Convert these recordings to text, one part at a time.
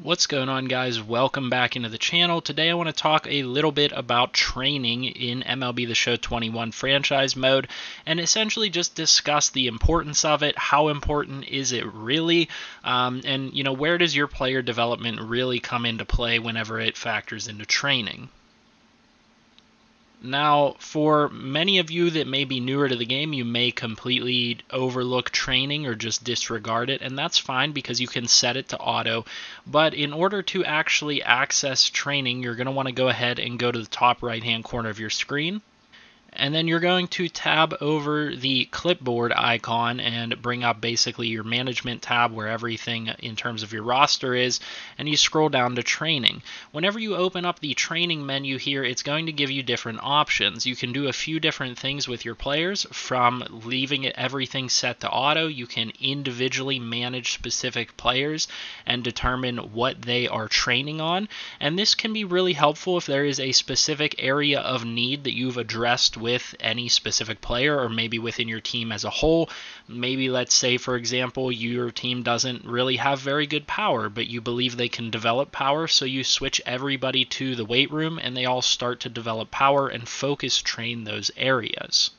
What's going on, guys? Welcome back into the channel. Today I want to talk a little bit about training in MLB The Show 21 franchise mode and essentially just discuss the importance of it, how important is it really, and where does your player development really come into play whenever it factors into training. Now, for many of you that may be newer to the game, you may completely overlook training or just disregard it, and that's fine because you can set it to auto. But in order to actually access training, you're going to want to go ahead and go to the top right-hand corner of your screen. And then you're going to tab over the clipboard icon and bring up basically your management tab where everything in terms of your roster is, and you scroll down to training. Whenever you open up the training menu here, it's going to give you different options. You can do a few different things with your players, from leaving everything set to auto. You can individually manage specific players and determine what they are training on, and this can be really helpful if there is a specific area of need that you've addressed with any specific player, or maybe within your team as a whole. Maybe, let's say, for example, your team doesn't really have very good power, but you believe they can develop power, so you switch everybody to the weight room and they all start to develop power and focus train those areas.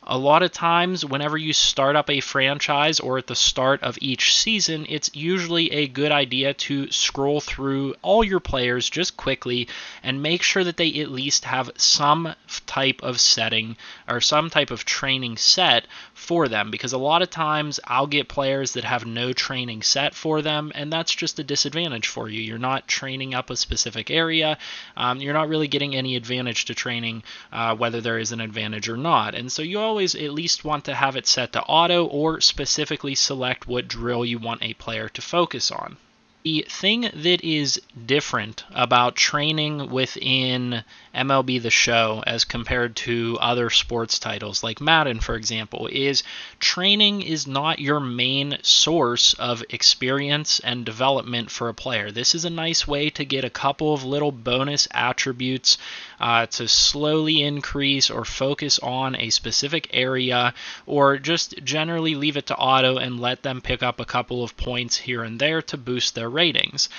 A lot of times, whenever you start up a franchise or at the start of each season, it's usually a good idea to scroll through all your players just quickly and make sure that they at least have some type of setting or some type of training set for them, because a lot of times I'll get players that have no training set for them, and that's just a disadvantage for you. You're not training up a specific area. You're not really getting any advantage to training, whether there is an advantage or not. And so you always at least want to have it set to auto, or specifically select what drill you want a player to focus on. The thing that is different about training within MLB The Show as compared to other sports titles like Madden, for example, is training is not your main source of experience and development for a player. This is a nice way to get a couple of little bonus attributes to slowly increase or focus on a specific area, or just generally leave it to auto and let them pick up a couple of points here and there to boost their ratings.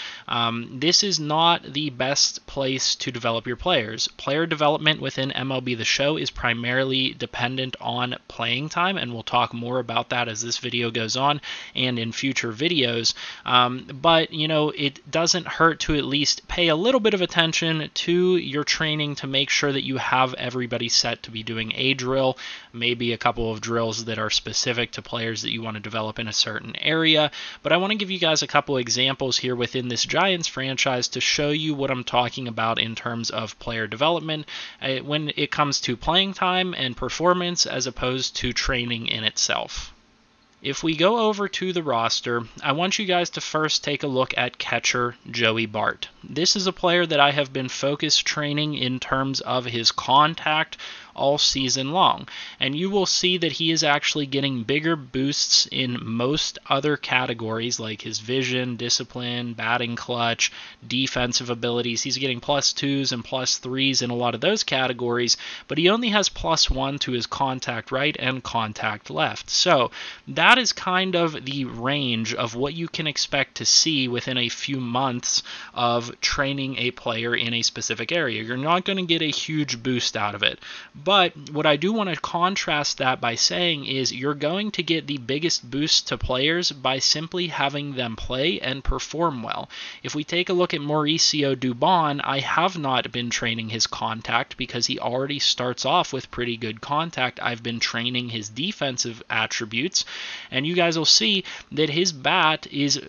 This is not the best place to develop your players. Player development within MLB The Show is primarily dependent on playing time, and we'll talk more about that as this video goes on and in future videos. But it doesn't hurt to at least pay a little bit of attention to your training to make sure that you have everybody set to be doing a drill, maybe a couple of drills that are specific to players that you want to develop in a certain area. But I want to give you guys a couple examples here within this Giants franchise to show you what I'm talking about in terms of player development when it comes to playing time and performance as opposed to training in itself. If we go over to the roster, I want you guys to first take a look at catcher Joey Bart. This is a player that I have been focused training in terms of his contact all season long, and you will see that he is actually getting bigger boosts in most other categories like his vision, discipline, batting clutch, defensive abilities. He's getting +2s and +3s in a lot of those categories, but he only has +1 to his contact right and contact left. So that is kind of the range of what you can expect to see within a few months of training a player in a specific area. You're not going to get a huge boost out of it. But what I do want to contrast that by saying is you're going to get the biggest boost to players by simply having them play and perform well. If we take a look at Mauricio Dubon, I have not been training his contact because he already starts off with pretty good contact. I've been training his defensive attributes, and you guys will see that his bat is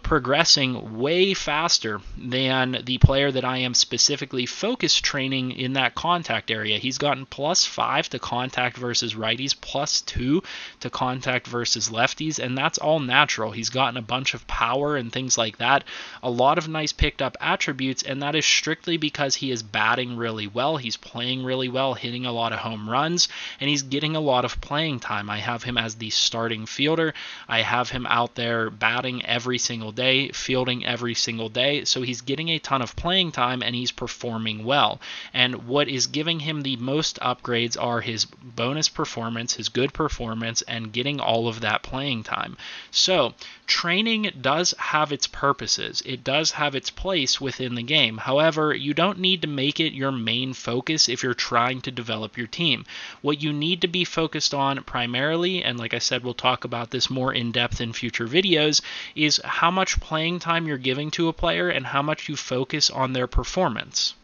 progressing way faster than the player that I am specifically focused training in that contact area. He's gotten +5 to contact versus righties, +2 to contact versus lefties, and that's all natural. He's gotten a bunch of power and things like that, a lot of nice picked up attributes, and that is strictly because he is batting really well, he's playing really well, hitting a lot of home runs, and he's getting a lot of playing time. I have him as the starting fielder. I have him out there batting batting every single day, fielding every single day, so he's getting a ton of playing time and he's performing well. And what is giving him the most upgrades are his bonus performance, his good performance, and getting all of that playing time. So training does have its purposes. It does have its place within the game. However, you don't need to make it your main focus if you're trying to develop your team. What you need to be focused on primarily, and like I said, we'll talk about this more in depth in future videos, is how much playing time you're giving to a player and how much you focus on their performance.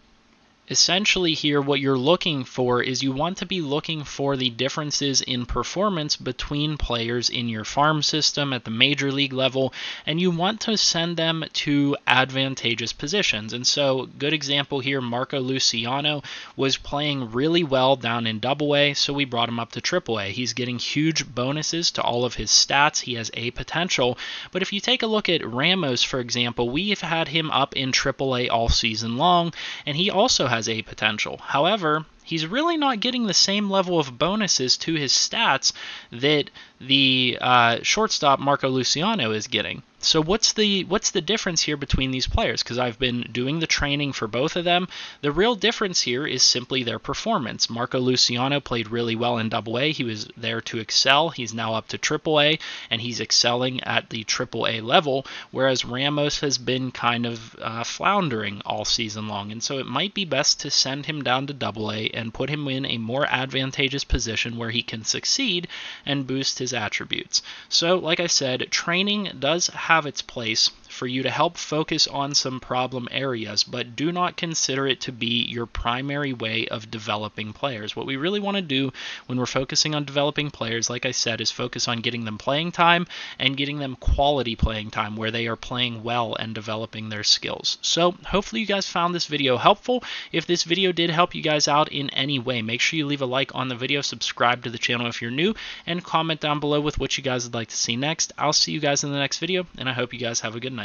Essentially here, what you're looking for is you want to be looking for the differences in performance between players in your farm system at the major league level, and you want to send them to advantageous positions. And so, good example here, Marco Luciano was playing really well down in AA, so we brought him up to AAA. He's getting huge bonuses to all of his stats. He has a potential. But if you take a look at Ramos, for example, we've had him up in AAA all season long, and he also has a potential. However, he's really not getting the same level of bonuses to his stats that the shortstop Marco Luciano is getting. So what's the difference here between these players? Because I've been doing the training for both of them. The real difference here is simply their performance. Marco Luciano played really well in AA. He was there to excel. He's now up to AAA, and he's excelling at the AAA level, whereas Ramos has been kind of floundering all season long. And so it might be best to send him down to AA and put him in a more advantageous position where he can succeed and boost his attributes. So, like I said, training does have its place for you to help focus on some problem areas, but do not consider it to be your primary way of developing players. What we really want to do when we're focusing on developing players, like I said, is focus on getting them playing time and getting them quality playing time where they are playing well and developing their skills. So hopefully you guys found this video helpful. If this video did help you guys out in any way, make sure you leave a like on the video, subscribe to the channel if you're new, and comment down below with what you guys would like to see next. I'll see you guys in the next video, and I hope you guys have a good night.